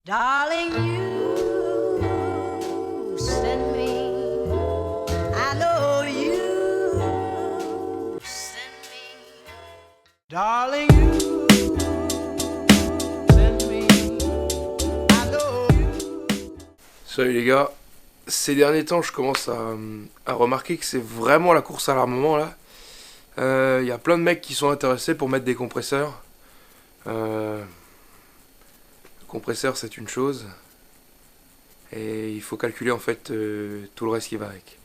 Darling, you send me. I know you send me. Darling, you send me. I know you. Salut les gars, ces derniers temps je commence à remarquer que c'est vraiment la course à l'armement là. Il y a plein de mecs qui sont intéressés pour mettre des compresseurs. Le compresseur c'est une chose, et il faut calculer en fait tout le reste qui va avec.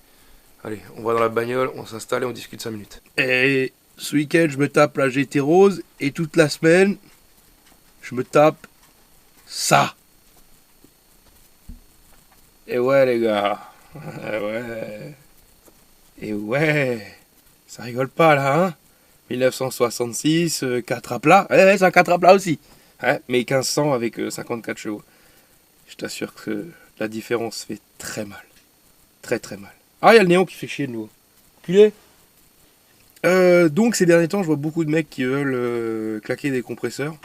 Allez, on va dans la bagnole, on s'installe et on discute 5 minutes. Et ce week-end, je me tape la GT Rose et toute la semaine, je me tape ça. Et ouais, les gars. Et ouais. Ça rigole pas là, hein. 1966, 4 à plat. Ouais, c'est un 4 à plat aussi. Ouais, mais 1500 avec 54 chevaux. Je t'assure que la différence fait très mal. Très très mal. Ah, il y a le néon qui fait chier de nouveau. Culé. Donc ces derniers temps, je vois beaucoup de mecs qui veulent claquer des compresseurs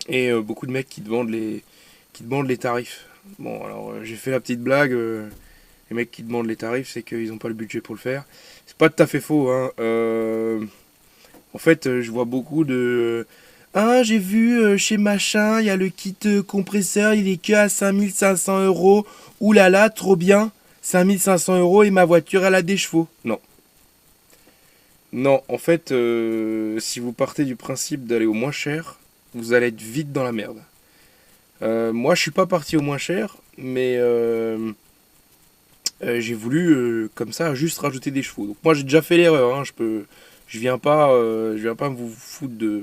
et beaucoup de mecs qui demandent les tarifs. Bon, alors j'ai fait la petite blague. Les mecs qui demandent les tarifs, c'est qu'ils n'ont pas le budget pour le faire. C'est pas tout à fait faux, hein. En fait, je vois beaucoup de. Ah, j'ai vu chez machin, il y a le kit compresseur, il est que à 5500 €. Ouh là là, trop bien. 5500 € et ma voiture, elle a des chevaux. Non. Non, en fait, si vous partez du principe d'aller au moins cher, vous allez être vite dans la merde. Moi, je suis pas parti au moins cher, mais j'ai voulu, comme ça, juste rajouter des chevaux. Donc moi, j'ai déjà fait l'erreur. Hein, je viens pas me foutre de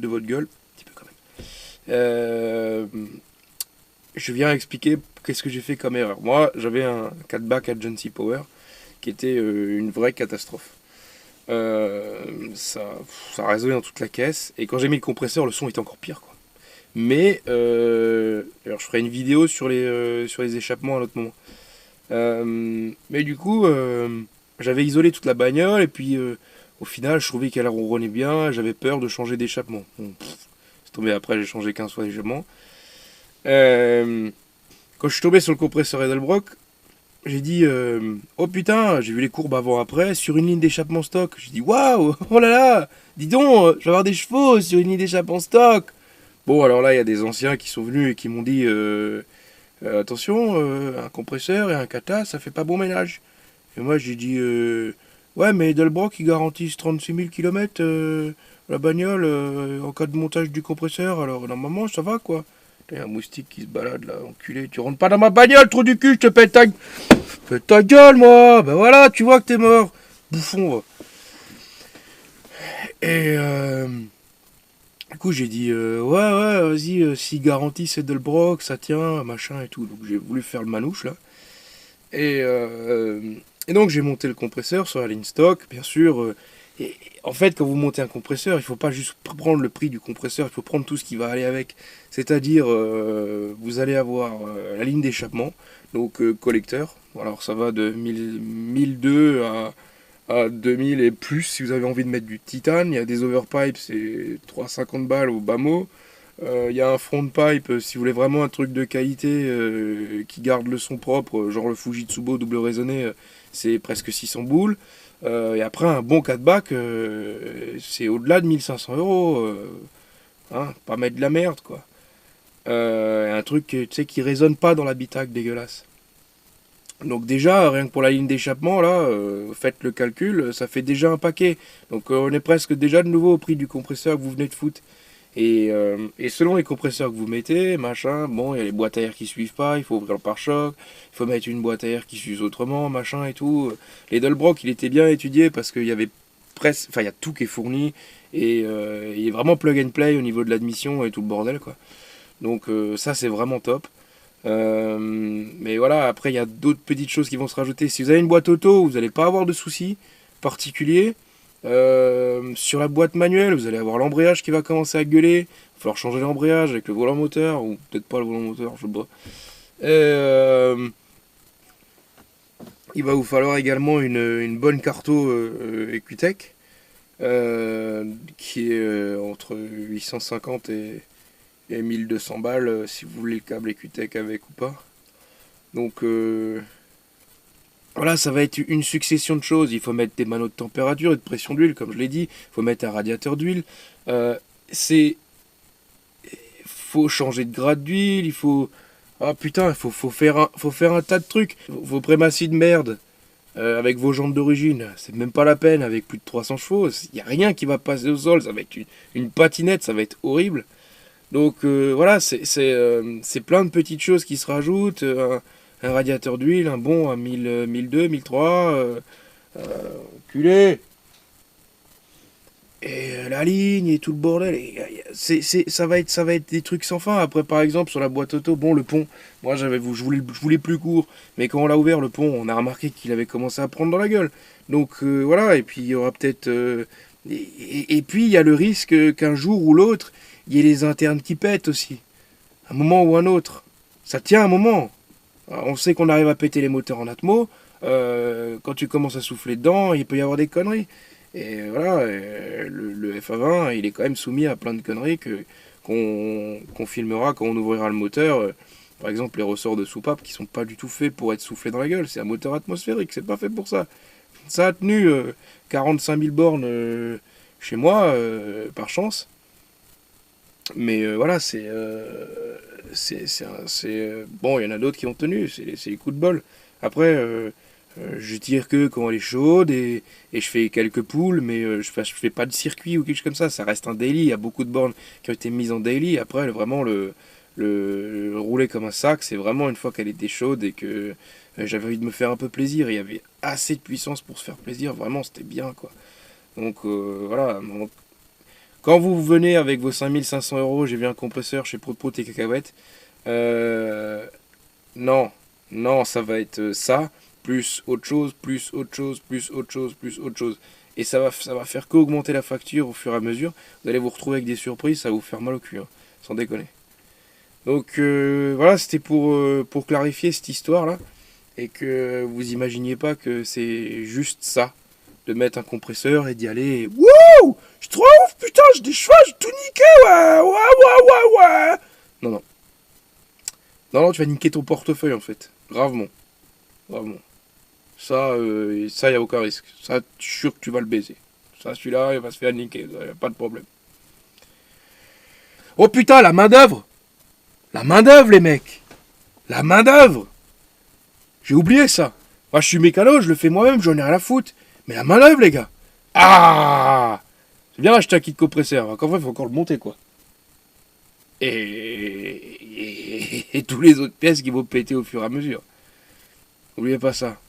votre gueule, un petit peu quand même. Je viens expliquer qu'est-ce que j'ai fait comme erreur. Moi, j'avais un 4-back Agency Power qui était une vraie catastrophe. Ça résonnait dans toute la caisse. Et quand j'ai mis le compresseur, le son était encore pire, quoi. Mais, alors je ferai une vidéo sur les échappements à un autre moment. Mais du coup, j'avais isolé toute la bagnole. Et puis, au final, je trouvais qu'elle ronronnait bien. J'avais peur de changer d'échappement. Bon, c'est tombé après, j'ai changé 15 fois d'échappement. Quand je suis tombé sur le compresseur Edelbrock, j'ai dit oh putain, j'ai vu les courbes avant-après sur une ligne d'échappement stock. J'ai dit waouh, oh là là, dis donc, je vais avoir des chevaux sur une ligne d'échappement stock. Bon, alors là, il y a des anciens qui sont venus et qui m'ont dit attention, un compresseur et un kata, ça fait pas bon ménage. Et moi, j'ai dit ouais, mais Edelbrock, ils garantissent 36 000 km la bagnole en cas de montage du compresseur, alors normalement, ça va quoi. Il y a un moustique qui se balade là, enculé. Tu rentres pas dans ma bagnole, trou du cul, je te pète ta... Pète ta gueule, moi. Ben voilà, tu vois que t'es mort. Bouffon, va. Et du coup, j'ai dit, ouais, vas-y, si garantie c'est Delbrock, ça tient, machin et tout. Donc j'ai voulu faire le manouche là. Et donc j'ai monté le compresseur sur la ligne stock, bien sûr. Et en fait, quand vous montez un compresseur, il faut pas juste prendre le prix du compresseur, il faut prendre tout ce qui va aller avec. C'est-à-dire, vous allez avoir la ligne d'échappement, donc collecteur. Alors ça va de 1002 à 2000 et plus si vous avez envie de mettre du titane. Il y a des overpipes, c'est 350 balles au bas mot. Il y a un front pipe si vous voulez vraiment un truc de qualité qui garde le son propre, genre le Fujitsubo double raisonné, c'est presque 600 boules. Et après, un bon 4-back, c'est au-delà de 1500 €. Hein, pas mettre de la merde, quoi. Un truc tu sais, qui résonne pas dans l'habitacle dégueulasse. Donc déjà, rien que pour la ligne d'échappement, là, faites le calcul, ça fait déjà un paquet. Donc on est presque déjà de nouveau au prix du compresseur que vous venez de foutre. Et selon les compresseurs que vous mettez, machin, bon, il y a les boîtes à air qui suivent pas, il faut ouvrir le pare-choc, il faut mettre une boîte à air qui s'use autrement, machin et tout. Les Delbrock, il était bien étudié parce qu'il y avait presque, enfin, il y a tout qui est fourni et il est vraiment plug and play au niveau de l'admission et tout le bordel, quoi. Donc ça, c'est vraiment top. Mais voilà, après, il y a d'autres petites choses qui vont se rajouter. Si vous avez une boîte auto, vous n'allez pas avoir de soucis particuliers. Sur la boîte manuelle, vous allez avoir l'embrayage qui va commencer à gueuler. Il va falloir changer l'embrayage avec le volant moteur, ou peut-être pas le volant moteur, je sais pas. Il va vous falloir également une bonne carto Equitech, qui est entre 850 et et 1200 balles si vous voulez le câble Ecutech avec ou pas. Donc voilà, ça va être une succession de choses. Il faut mettre des maneaux de température et de pression d'huile, comme je l'ai dit. Il faut mettre un radiateur d'huile. C'est faut changer de grade d'huile. Il faut ah putain, faut faire un tas de trucs. Vos prémacies de merde avec vos jantes d'origine, c'est même pas la peine. Avec plus de 300 chevaux, il y a rien qui va passer au sol. Ça va être une patinette, ça va être horrible. Donc voilà, c'est plein de petites choses qui se rajoutent. Un radiateur d'huile, un bon à 1000, 1002, 1003, culé. Et la ligne et tout le bordel. Ça va être des trucs sans fin. Après, par exemple, sur la boîte auto, bon, le pont, moi je voulais plus court. Mais quand on l'a ouvert, le pont, on a remarqué qu'il avait commencé à prendre dans la gueule. Donc voilà, et puis il y aura peut-être... et puis il y a le risque qu'un jour ou l'autre, il y ait les internes qui pètent aussi. Un moment ou un autre. Ça tient un moment. On sait qu'on arrive à péter les moteurs en atmo. Quand tu commences à souffler dedans, il peut y avoir des conneries. Et voilà, le FA20, il est quand même soumis à plein de conneries qu'on filmera quand on ouvrira le moteur. Par exemple, les ressorts de soupape qui sont pas du tout faits pour être soufflés dans la gueule. C'est un moteur atmosphérique, c'est pas fait pour ça. Ça a tenu 45 000 bornes chez moi, par chance. Mais voilà, bon, il y en a d'autres qui ont tenu, c'est les coups de bol. Après, je tire que quand elle est chaude et je fais quelques poules, mais je fais pas de circuit ou quelque chose comme ça. Ça reste un daily. Il y a beaucoup de bornes qui ont été mises en daily. Après, vraiment, le rouler comme un sac, c'est vraiment une fois qu'elle était chaude et que j'avais envie de me faire un peu plaisir. Il y avait assez de puissance pour se faire plaisir. Vraiment, c'était bien, quoi. Donc voilà. Quand vous venez avec vos 5500 euros, j'ai vu un compresseur chez Prout et Cacahuètes. Non, ça va être ça, plus autre chose, plus autre chose, plus autre chose, plus autre chose. Et ça va faire qu'augmenter la facture au fur et à mesure. Vous allez vous retrouver avec des surprises, ça va vous faire mal au cul, hein, sans déconner. Donc voilà, c'était pour clarifier cette histoire-là. Et que vous imaginiez pas que c'est juste ça. De mettre un compresseur et d'y aller. Wouh! Je suis trop ouf, putain, j'ai des cheveux, j'ai tout niqué, ouais. Non. Non, tu vas niquer ton portefeuille en fait. Gravement. Ça, y a aucun risque. Ça, je suis sûr que tu vas le baiser. Ça, celui-là, il va se faire niquer, y a pas de problème. Oh putain, la main d'œuvre! La main d'œuvre, les mecs! La main d'œuvre! J'ai oublié ça. Moi, je suis mécano, je le fais moi-même, j'en ai rien à foutre. Mais la main d'œuvre, les gars! Ah! C'est bien acheter un kit compresseur. Encore une fois, il faut encore le monter, quoi. Et tous les autres pièces qui vont péter au fur et à mesure. N'oubliez pas ça.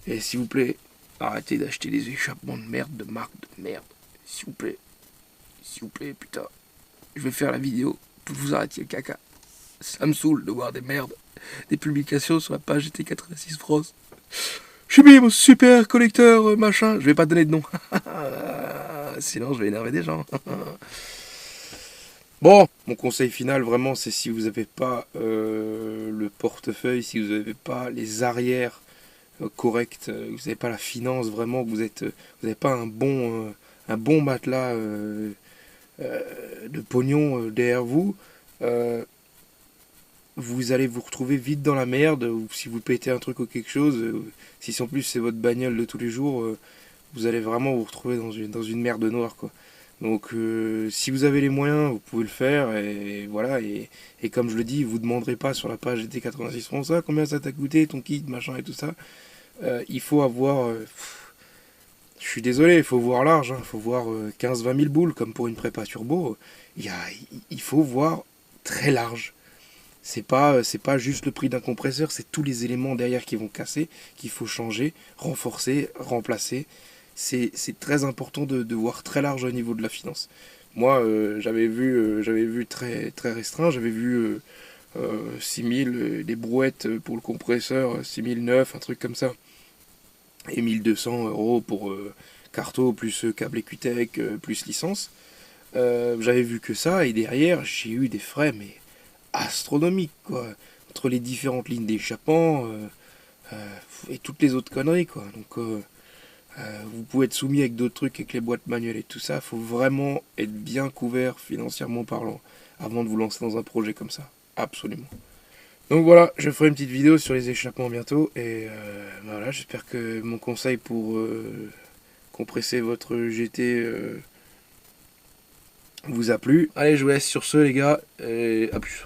Et s'il vous plaît, arrêtez d'acheter des échappements de merde, de marque de merde. S'il vous plaît. S'il vous plaît, putain. Je vais faire la vidéo pour que vous arrêtiez le caca. Ça me saoule de voir des merdes. Des publications sur la page GT86 France. J'ai mis mon super collecteur machin. Je vais pas donner de nom. Sinon je vais énerver des gens. Bon, mon conseil final vraiment c'est si vous n'avez pas le portefeuille, si vous n'avez pas les arrières corrects, vous n'avez pas la finance vraiment, vous n'avez pas un bon matelas de pognon derrière vous, vous allez vous retrouver vite dans la merde, ou si vous pétez un truc ou quelque chose, si en plus c'est votre bagnole de tous les jours, vous allez vraiment vous retrouver dans une merde noire, quoi. Donc si vous avez les moyens, vous pouvez le faire, et voilà, et comme je le dis, vous ne demanderez pas sur la page GT86 France combien ça t'a coûté, ton kit, machin et tout ça. Il faut avoir... je suis désolé, il faut voir large, il faut voir 15-20 000 boules, comme pour une prépa turbo. Il faut voir très large. C'est pas juste le prix d'un compresseur, c'est tous les éléments derrière qui vont casser, qu'il faut changer, renforcer, remplacer. C'est très important de voir très large au niveau de la finance. Moi, j'avais vu très, très restreint, j'avais vu 6000, des brouettes pour le compresseur, 6009, un truc comme ça. Et 1200 euros pour carto, plus câble Ecutech, plus licence. J'avais vu que ça, et derrière, j'ai eu des frais, mais astronomique, quoi, entre les différentes lignes d'échappement et toutes les autres conneries, quoi. Donc vous pouvez être soumis avec d'autres trucs, avec les boîtes manuelles et tout ça. Faut vraiment être bien couvert financièrement parlant. avant de vous lancer dans un projet comme ça. Absolument. Donc voilà, je ferai une petite vidéo sur les échappements bientôt. Et voilà, j'espère que mon conseil pour compresser votre GT vous a plu. Allez, je vous laisse sur ce les gars, et à plus.